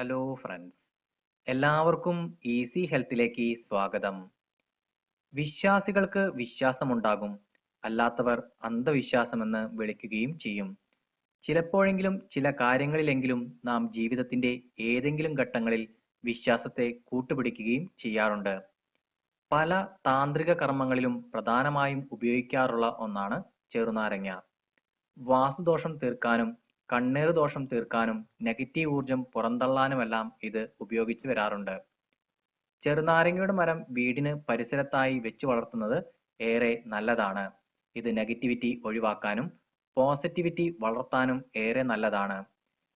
Hello friends, എല്ലാവർക്കും easy ഹെൽത്തിലേക്ക് സ്വാഗതം. വിശ്വാസികൾക്ക് വിശ്വാസമുണ്ടാകും, അല്ലാത്തവർ അന്ധവിശ്വാസമെന്ന് വിളിക്കുകയും ചെയ്യും. ചിലപ്പോഴെങ്കിലും ചില കാര്യങ്ങളിലെങ്കിലും നാം ജീവിതത്തിന്റെ ഏതെങ്കിലും ഘട്ടങ്ങളിൽ വിശ്വാസത്തെ കൂട്ടുപിടിക്കുകയും ചെയ്യാറുണ്ട്. പല താന്ത്രിക കർമ്മങ്ങളിലും പ്രധാനമായും ഉപയോഗിക്കാറുള്ള ഒന്നാണ് ചെറുനാരങ്ങ. വാസ്തുദോഷം തീർക്കാനും കണ്ണേറ് ദോഷം തീർക്കാനും നെഗറ്റീവ് ഊർജം പുറന്തള്ളാനുമെല്ലാം ഇത് ഉപയോഗിച്ചു വരാറുണ്ട്. ചെറുനാരങ്ങയുടെ മരം വീടിന് പരിസരത്തായി വെച്ച് വളർത്തുന്നത് ഏറെ നല്ലതാണ്. ഇത് നെഗറ്റിവിറ്റി ഒഴിവാക്കാനും പോസിറ്റിവിറ്റി വളർത്താനും ഏറെ നല്ലതാണ്.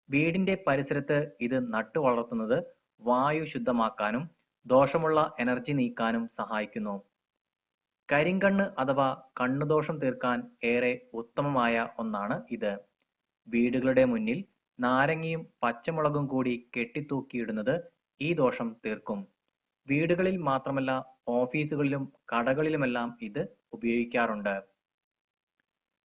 വീടിന്റെ പരിസരത്ത് ഇത് നട്ടു വളർത്തുന്നത് വായു ശുദ്ധമാക്കാനും ദോഷമുള്ള എനർജി നീക്കാനും സഹായിക്കുന്നു. കരിങ്കണ്ണ് അഥവാ കണ്ണുദോഷം തീർക്കാൻ ഏറെ ഉത്തമമായ ഒന്നാണ് ഇത്. വീടുകളുടെ മുന്നിൽ നാരങ്ങയും പച്ചമുളകും കൂടി കെട്ടിത്തൂക്കിയിടുന്നത് ഈ ദോഷം തീർക്കും. വീടുകളിൽ മാത്രമല്ല, ഓഫീസുകളിലും കടകളിലുമെല്ലാം ഇത് ഉപയോഗിക്കാറുണ്ട്.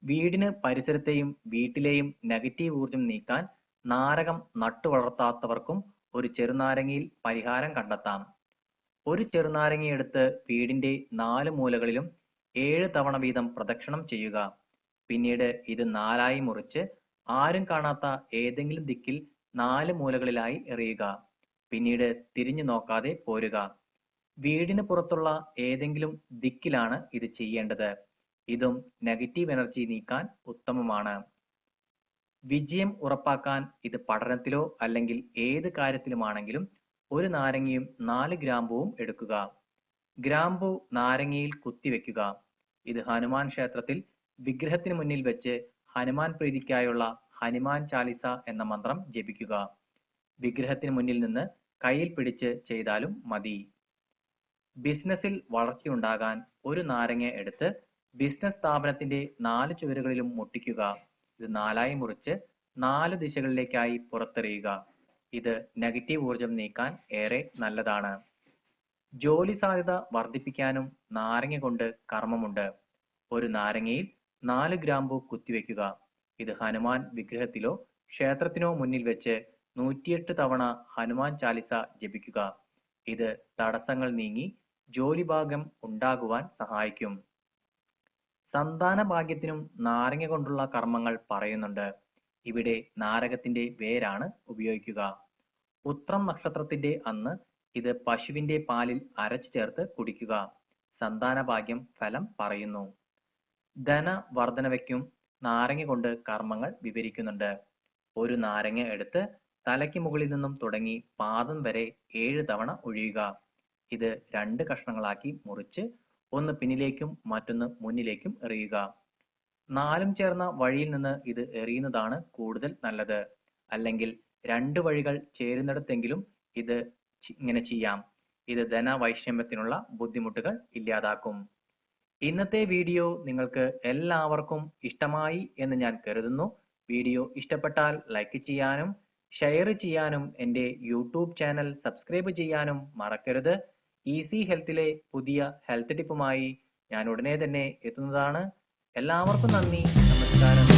വീടിന് പരിസരത്തെയും വീട്ടിലെയും നെഗറ്റീവ് ഊർജം നീക്കാൻ നാരകം നട്ടു വളർത്താത്തവർക്കും ഒരു ചെറുനാരങ്ങയിൽ പരിഹാരം കണ്ടെത്താം. ഒരു ചെറുനാരങ്ങയെടുത്ത് വീടിന്റെ 4 മൂലകളിലും 7 തവണ വീതം പ്രദക്ഷിണം ചെയ്യുക. പിന്നീട് ഇത് 4ആയി മുറിച്ച് ആരും കാണാത്ത ഏതെങ്കിലും ദിക്കിൽ 4 മൂലകളിലായി എറിയുക. പിന്നീട് തിരിഞ്ഞു നോക്കാതെ പോരുക. വീടിന് പുറത്തുള്ള ഏതെങ്കിലും ദിക്കിലാണ് ഇത് ചെയ്യേണ്ടത്. ഇതും നെഗറ്റീവ് എനർജി നീക്കാൻ ഉത്തമമാണ്. വിജയം ഉറപ്പാക്കാൻ ഇത് പഠനത്തിലോ അല്ലെങ്കിൽ ഏത് കാര്യത്തിലുമാണെങ്കിലും ഒരു നാരങ്ങയും 4 ഗ്രാമ്പുവും എടുക്കുക. ഗ്രാമ്പു നാരങ്ങയിൽ കുത്തിവെക്കുക. ഇത് ഹനുമാൻ ക്ഷേത്രത്തിൽ വിഗ്രഹത്തിന് മുന്നിൽ വെച്ച് ഹനുമാൻ പ്രീതിക്കായുള്ള ഹനുമാൻ ചാലിസ എന്ന മന്ത്രം ജപിക്കുക. വിഗ്രഹത്തിന് മുന്നിൽ നിന്ന് കയ്യിൽ പിടിച്ച് ചെയ്താലും മതി. ബിസിനസ്സിൽ വളർച്ചയുണ്ടാകാൻ ഒരു നാരങ്ങ എടുത്ത് ബിസിനസ് സ്ഥാപനത്തിന്റെ 4 ചുവരുകളിലും മുട്ടിക്കുക. ഇത് 4ആയി മുറിച്ച് 4 ദിശകളിലേക്കായി പുറത്തെറിയുക. ഇത് നെഗറ്റീവ് ഊർജം നീക്കാൻ ഏറെ നല്ലതാണ്. ജോലി സാധ്യത വർദ്ധിപ്പിക്കാനും നാരങ്ങ കൊണ്ട് കർമ്മമുണ്ട്. ഒരു നാരങ്ങയിൽ 4 ഗ്രാമ്പു കുത്തിവെക്കുക. ഇത് ഹനുമാൻ വിഗ്രഹത്തിലോ ക്ഷേത്രത്തിനോ മുന്നിൽ വെച്ച് 108 തവണ ഹനുമാൻ ചാലിസ ജപിക്കുക. ഇത് തടസ്സങ്ങൾ നീങ്ങി ജോലി ഭാഗ്യം ഉണ്ടാകുവാൻ സഹായിക്കും. സന്താന ഭാഗ്യത്തിനും നാരങ്ങ കൊണ്ടുള്ള കർമ്മങ്ങൾ പറയുന്നുണ്ട്. ഇവിടെ നാരകത്തിന്റെ വേരാണ് ഉപയോഗിക്കുക. ഉത്രം നക്ഷത്രത്തിന്റെ അന്ന് ഇത് പശുവിന്റെ പാലിൽ അരച്ചു ചേർത്ത് കുടിക്കുക. സന്താന ഭാഗ്യം ഫലം പറയുന്നു. ധന വർധനവയ്ക്കും നാരങ്ങ കൊണ്ട് കർമ്മങ്ങൾ വിവരിക്കുന്നുണ്ട്. ഒരു നാരങ്ങ എടുത്ത് തലയ്ക്ക് മുകളിൽ നിന്നും തുടങ്ങി പാദം വരെ 7 തവണ ഒഴിയുക. ഇത് 2 കഷ്ണങ്ങളാക്കി മുറിച്ച് ഒന്ന് പിന്നിലേക്കും മറ്റൊന്ന് മുന്നിലേക്കും എറിയുക. 4 ചേർന്ന വഴിയിൽ നിന്ന് ഇത് എറിയുന്നതാണ് കൂടുതൽ നല്ലത്. അല്ലെങ്കിൽ 2 വഴികൾ ചേരുന്നിടത്തെങ്കിലും ഇത് ഇങ്ങനെ ചെയ്യാം. ഇത് ധനവൈഷമ്യത്തിനുള്ള ബുദ്ധിമുട്ടുകൾ ഇല്ലാതാക്കും. ഇന്നത്തെ വീഡിയോ നിങ്ങൾക്ക് എല്ലാവർക്കും ഇഷ്ടമായി എന്ന് ഞാൻ കരുതുന്നു. വീഡിയോ ഇഷ്ടപ്പെട്ടാൽ ലൈക്ക് ചെയ്യാനും ഷെയർ ചെയ്യാനും എൻ്റെ യൂട്യൂബ് ചാനൽ സബ്സ്ക്രൈബ് ചെയ്യാനും മറക്കരുത്. ഈസി ഹെൽത്തിലെ പുതിയ ഹെൽത്ത് ടിപ്പുമായി ഞാൻ ഉടനെ തന്നെ എത്തുന്നതാണ്. എല്ലാവർക്കും നന്ദി, നമസ്കാരം.